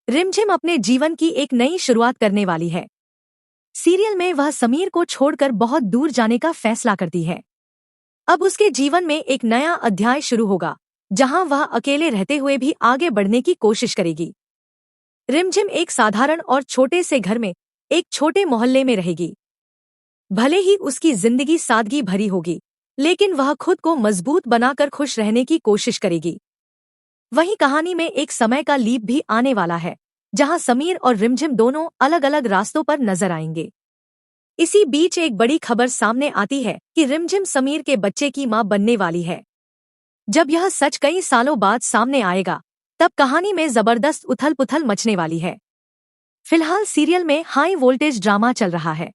रिमझिम अपने जीवन की एक नई शुरुआत करने वाली है। सीरियल में वह समीर को छोड़कर बहुत दूर जाने का फैसला करती है। अब उसके जीवन में एक नया अध्याय शुरू होगा, जहां वह अकेले रहते हुए भी आगे बढ़ने की कोशिश करेगी। रिमझिम एक साधारण और छोटे से घर में एक छोटे मोहल्ले में रहेगी। भले ही उसकी जिंदगी सादगी भरी होगी, लेकिन वह खुद को मजबूत बनाकर खुश रहने की कोशिश करेगी। वहीं कहानी में एक समय का लीप भी आने वाला है, जहां समीर और रिमझिम दोनों अलग अलग रास्तों पर नजर आएंगे। इसी बीच एक बड़ी खबर सामने आती है कि रिमझिम समीर के बच्चे की मां बनने वाली है। जब यह सच कई सालों बाद सामने आएगा, तब कहानी में जबरदस्त उथल पुथल मचने वाली है। फिलहाल सीरियल में हाई वोल्टेज ड्रामा चल रहा है।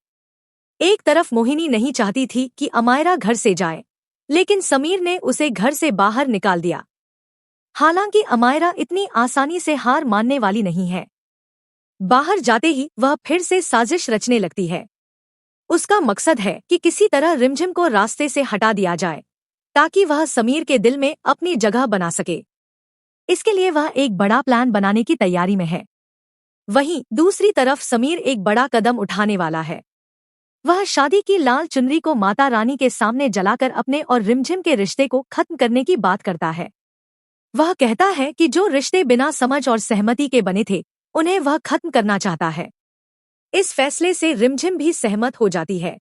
एक तरफ मोहिनी नहीं चाहती थी कि अमायरा घर से जाए, लेकिन समीर ने उसे घर से बाहर निकाल दिया। हालांकि अमायरा इतनी आसानी से हार मानने वाली नहीं है। बाहर जाते ही वह फिर से साजिश रचने लगती है। उसका मकसद है कि किसी तरह रिमझिम को रास्ते से हटा दिया जाए, ताकि वह समीर के दिल में अपनी जगह बना सके। इसके लिए वह एक बड़ा प्लान बनाने की तैयारी में है। वहीं दूसरी तरफ समीर एक बड़ा कदम उठाने वाला है। वह शादी की लाल चुनरी को माता रानी के सामने जलाकर अपने और रिमझिम के रिश्ते को खत्म करने की बात करता है। वह कहता है कि जो रिश्ते बिना समझ और सहमति के बने थे, उन्हें वह खत्म करना चाहता है। इस फैसले से रिमझिम भी सहमत हो जाती है।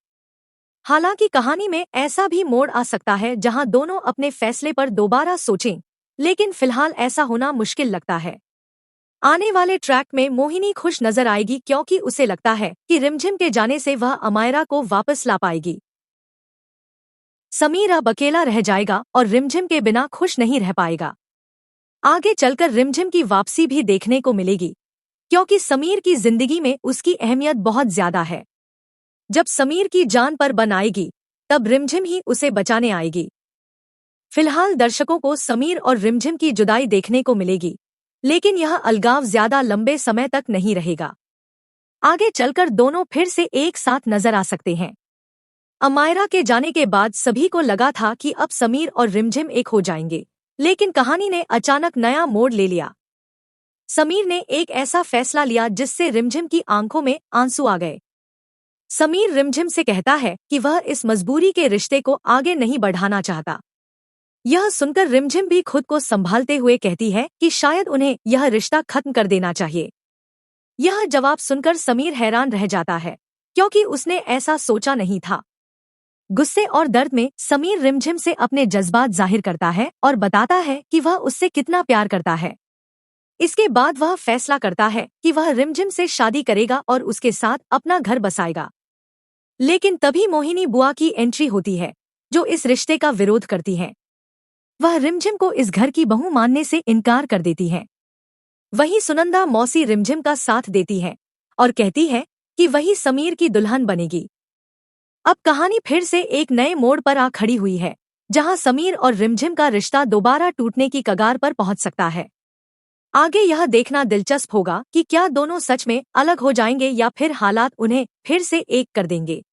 हालांकि कहानी में ऐसा भी मोड़ आ सकता है जहां दोनों अपने फैसले पर दोबारा सोचें, लेकिन फिलहाल ऐसा होना मुश्किल लगता है। आने वाले ट्रैक में मोहिनी खुश नजर आएगी, क्योंकि उसे लगता है कि रिमझिम के जाने से वह अमायरा को वापस ला पाएगी। समीर अब अकेला रह जाएगा और रिमझिम के बिना खुश नहीं रह पाएगा। आगे चलकर रिमझिम की वापसी भी देखने को मिलेगी, क्योंकि समीर की जिंदगी में उसकी अहमियत बहुत ज्यादा है। जब समीर की जान पर बन आएगी, तब रिमझिम ही उसे बचाने आएगी। फिलहाल दर्शकों को समीर और रिमझिम की जुदाई देखने को मिलेगी, लेकिन यह अलगाव ज्यादा लंबे समय तक नहीं रहेगा। आगे चलकर दोनों फिर से एक साथ नजर आ सकते हैं। अमायरा के जाने के बाद सभी को लगा था कि अब समीर और रिमझिम एक हो जाएंगे, लेकिन कहानी ने अचानक नया मोड़ ले लिया। समीर ने एक ऐसा फैसला लिया जिससे रिमझिम की आंखों में आंसू आ गए। समीर रिमझिम से कहता है कि वह इस मजबूरी के रिश्ते को आगे नहीं बढ़ाना चाहता। यह सुनकर रिमझिम भी खुद को संभालते हुए कहती है कि शायद उन्हें यह रिश्ता खत्म कर देना चाहिए। यह जवाब सुनकर समीर हैरान रह जाता है, क्योंकि उसने ऐसा सोचा नहीं था। गुस्से और दर्द में समीर रिमझिम से अपने जज्बात जाहिर करता है और बताता है कि वह उससे कितना प्यार करता है। इसके बाद वह फैसला करता है कि वह रिमझिम से शादी करेगा और उसके साथ अपना घर बसाएगा। लेकिन तभी मोहिनी बुआ की एंट्री होती है, जो इस रिश्ते का विरोध करती है। वह रिमझिम को इस घर की बहू मानने से इनकार कर देती है। वहीं सुनंदा मौसी रिमझिम का साथ देती है और कहती है कि वही समीर की दुल्हन बनेगी। अब कहानी फिर से एक नए मोड़ पर आ खड़ी हुई है, जहां समीर और रिमझिम का रिश्ता दोबारा टूटने की कगार पर पहुंच सकता है। आगे यह देखना दिलचस्प होगा कि क्या दोनों सच में अलग हो जाएंगे या फिर हालात उन्हें फिर से एक कर देंगे।